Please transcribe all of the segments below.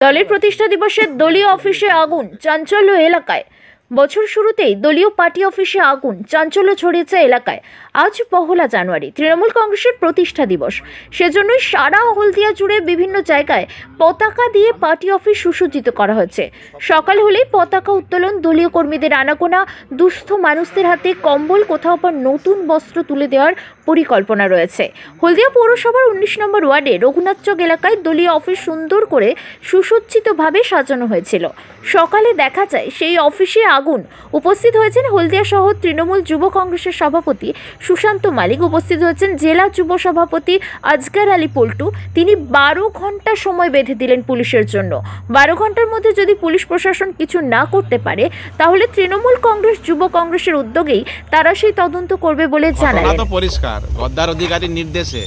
দলের প্রতিষ্ঠা দিবসে দলীয় অফিসে আগুন, চাঞ্চল্য এলাকায়। বছর শুরুতেই দলীয় পার্টি অফিসে আগুন, চাঞ্চল্য ছড়িয়েছে এলাকায়। আজ 1 জানুয়ারি তৃণমূল কংগ্রেসের প্রতিষ্ঠা দিবস, সেজন্যই সারা হলদিয়া জুড়ে বিভিন্ন জায়গায় পতাকা দিয়ে পার্টি অফিস সুসজ্জিত করা হয়েছে। সকাল হলেই পতাকা উত্তোলন, দলীয় কর্মীদের আনাগোনা, দুস্থ মানুষদের হাতে কম্বল, কোথাও বা নতুন বস্ত্র তুলে দেওয়ার পরিকল্পনা রয়েছে। হলদিয়া পৌরসভার 19 নম্বর ওয়ার্ডে রঘুনাথচক এলাকায় দলীয় অফিস সুন্দর করে সুসজ্জিতভাবে সাজানো হয়েছিল। সকালে দেখা যায় সেই অফিসে আগুন। উপস্থিত হয়েছেন হলদিয়া শহর তৃণমূল যুব কংগ্রেসের সভাপতি সুশান্ত মালিক, উপস্থিত হয়েছেন জেলা যুব সভাপতি আজগার আলী পল্টু। তিনি 12 ঘন্টা সময় বেঁধে দিলেন পুলিশের জন্য। 12 ঘন্টার মধ্যে যদি পুলিশ প্রশাসন কিছু না করতে পারে, তাহলে তৃণমূল কংগ্রেস যুব কংগ্রেসের উদ্যোগেই তারা সেই তদন্ত করবে বলে জানালেন। পরিষ্কার গদ্দার অধিকারীর নির্দেশে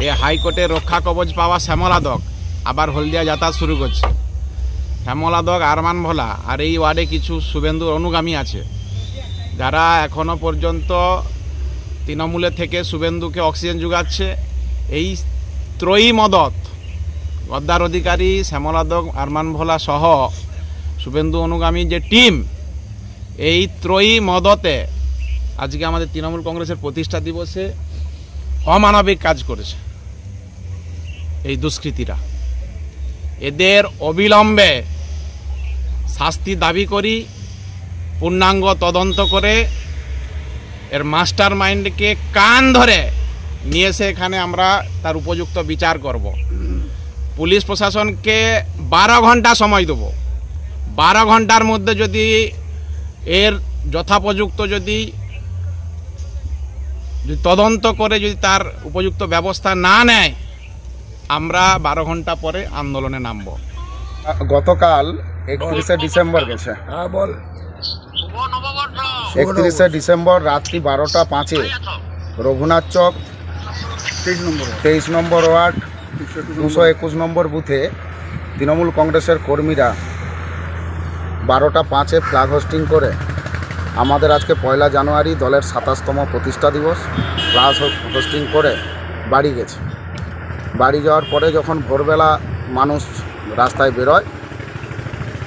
এই হাইকোর্টে রক্ষা কবচ পাওয়া শ্যামলাদক আবার হলদিয়া যাতায়াত শুরু করছে। শ্যামলাদক, আরমান ভোলা আর এই ওয়ার্ডে কিছু শুভেন্দুর অনুগামী আছে, যারা এখনো পর্যন্ত তৃণমূলের থেকে শুভেন্দুকে অক্সিজেন যোগাচ্ছে। এই ত্রয়ী মদত, গদ্দার অধিকারী, শ্যামলাদক, আরমান ভোলা সহ শুভেন্দু অনুগামী যে টিম, এই ত্রয়ী মদতে আজকে আমাদের তৃণমূল কংগ্রেসের প্রতিষ্ঠা দিবসে অমানবিক কাজ করেছে এই দুষ্কৃতীরা। এদের অবিলম্বে শাস্তি দাবি করি, পূর্ণাঙ্গ তদন্ত করে এর মাস্টার মাইন্ডকে কান ধরে নিয়ে এসে এখানে আমরা তার উপযুক্ত বিচার করব। পুলিশ প্রশাসনকে 12 ঘন্টা সময় দেব। 12 ঘন্টার মধ্যে যদি এর যথোপযুক্ত যদি তদন্ত করে যদি তার উপযুক্ত ব্যবস্থা না নেয়, আমরা 12 ঘন্টা পরে আন্দোলনে নামব। গতকাল 31শে ডিসেম্বর গেছে, 31শে ডিসেম্বর রাত্রি 12টা 5-এ রঘুনাথচক 23 নম্বর ওয়ার্ড 221 নম্বর বুথে তৃণমূল কংগ্রেসের কর্মীরা 12টা 5-এ ফ্ল্যাগ হোস্টিং করে আমাদের আজকে 1 জানুয়ারি দলের 27তম প্রতিষ্ঠা দিবস ফ্ল্যাগ হোস্টিং করে বাড়ি গেছে। বাড়ি যাওয়ার পরে যখন ভোরবেলা মানুষ রাস্তায় বেরোয়,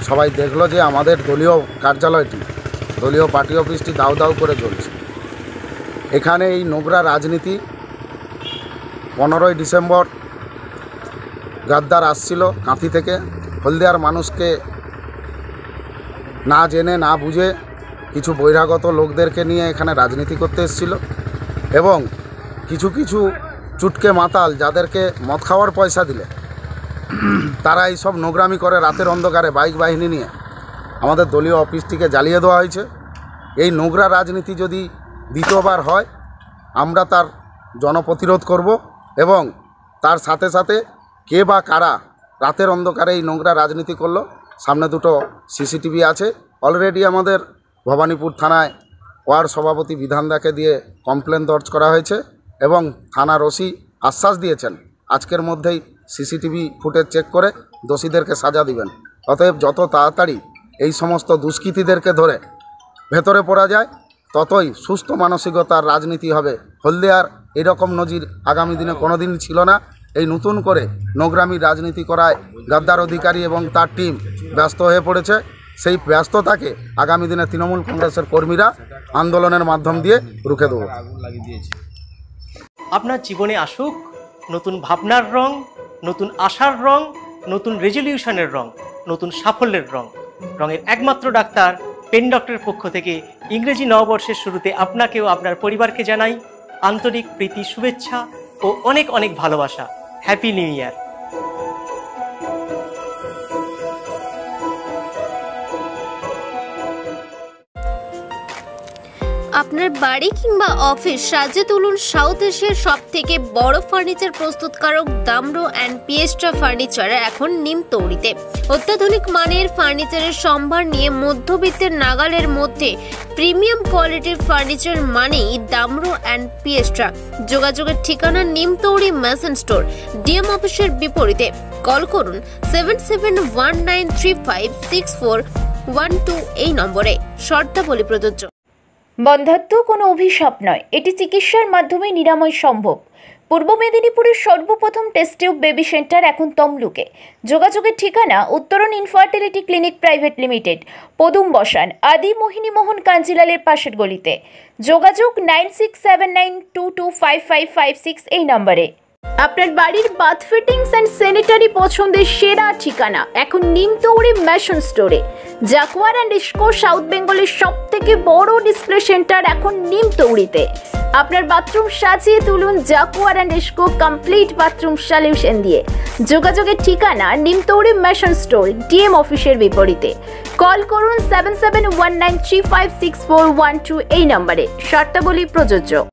সবাই দেখলো যে আমাদের দলীয় কার্যালয়টি, দলীয় পার্টি অফিসটি দাউ দাউ করে জ্বলছে। এখানে এই নোংরা রাজনীতি 15ই ডিসেম্বর গাদ্দার আসছিল কাঁথি থেকে, হলদিয়ার মানুষকে না জেনে না বুঝে কিছু বহিরাগত লোকদেরকে নিয়ে এখানে রাজনীতি করতে এসেছিল এবং কিছু কিছু চুটকে মাতাল যাদেরকে মদ খাওয়ার পয়সা দিলে তারা এই সব নোংরামি করে রাতের অন্ধকারে বাইক বাহিনী নিয়ে আমাদের দলীয় অফিসটিকে জ্বালিয়ে দেওয়া হয়েছে। এই নোংরা রাজনীতি যদি দ্বিতীয়বার হয়, আমরা তার জনপ্রতিরোধ করব এবং তার সাথে সাথে কে বা কারা রাতের অন্ধকারে এই নোংরা রাজনীতি করলো, সামনে 2টো সিসিটিভি আছে। অলরেডি আমাদের ভবানীপুর থানায় ওয়ার্ড সভাপতি বিধানদাকে দিয়ে কমপ্লেন দর্জ করা হয়েছে এবং থানার ওসি আশ্বাস দিয়েছেন আজকের মধ্যেই সিসিটিভি ফুটেজ চেক করে দোষীদেরকে সাজা দিবেন। অতএব যত তাড়াতাড়ি এই সমস্ত দুষ্কৃতীদেরকে ধরে ভেতরে পড়া যায়, ততই সুস্থ মানসিকতার রাজনীতি হবে। হলদিয়ার এরকম নজির আগামী দিনে কোনো দিন ছিল না। এই নতুন করে নোংরামি রাজনীতি করায় গাদ্দার অধিকারী এবং তার টিম ব্যস্ত হয়ে পড়েছে। সেই ব্যস্ততাকে আগামী দিনে তৃণমূল কংগ্রেসের কর্মীরা আন্দোলনের মাধ্যম দিয়ে রুখে দেব। আপনার জীবনে আসুক নতুন ভাবনার রং, নতুন আশার রং, নতুন রেজলিউশনের রং, নতুন সাফল্যের রং। রঙের একমাত্র ডাক্তার পেন ডক্টরের পক্ষ থেকে ইংরেজি নববর্ষের শুরুতে আপনাকেও আপনার পরিবারকে জানাই আন্তরিক প্রীতি, শুভেচ্ছা ও অনেক অনেক ভালোবাসা। Happy new year. আপনার বাড়ি কিংবা অফিস সাজিয়ে তুলুন সাউথ এশিয়ার সবথেকে বড় ফার্নিচার প্রস্তুতকারক দামরো অ্যান্ড পিয়েস্ট্রা ফার্নিচার এখন নিমতৌড়িতে। অত্যাধুনিক মানের ফার্নিচারের সম্ভার নিয়ে মধ্যবিত্তের নাগালের মধ্যে প্রিমিয়াম কোয়ালিটির ফার্নিচার মানেই দামরো অ্যান্ড পিয়েস্ট্রা। যোগাযোগের ঠিকানা নিমতৌড়ি মেসন স্টোর, ডিএম অফিসের বিপরীতে। কল করুন 7719356412 এই নম্বরে। শর্তাবলী প্রযোজ্য। বন্ধ্যাত্ব কোনো অভিশাপ নয়, এটি চিকিৎসার মাধ্যমে নিরাময় সম্ভব। পূর্ব মেদিনীপুরের সর্বপ্রথম টেস্ট টিউব বেবি সেন্টার এখন তমলুকে। যোগাযোগের ঠিকানা উত্তরণ ইনফার্টিলিটি ক্লিনিক প্রাইভেট লিমিটেড, পদুম বসান, আদি মোহিনী মোহন কাঞ্জিলালের পাশের গলিতে। যোগাযোগ 9679225556 এই নম্বরে। আপনার বাড়ির বাথ ফিটিংস অ্যান্ড স্যানিটারি পছন্দের সেরা ঠিকানা এখন নিমতৌড়ি ম্যাশন স্টোরে। জাকুয়ার অ্যান্ড ইস্কো সাউথ বেঙ্গলের সব থেকে বড় ডিসপ্লে সেন্টার এখন নিমতৌড়িতে। আপনার বাথরুম সাজিয়ে তুলুন Jaquar and IISCO complete bathroom solution দিয়ে। যোগাযোগের ঠিকানা নিমতৌড়ি ম্যাশন স্টোর, ডিএম অফিসের বিপরীতে। কল করুন 7719356412 এই নম্বরে। শর্তাবলী প্রযোজ্য।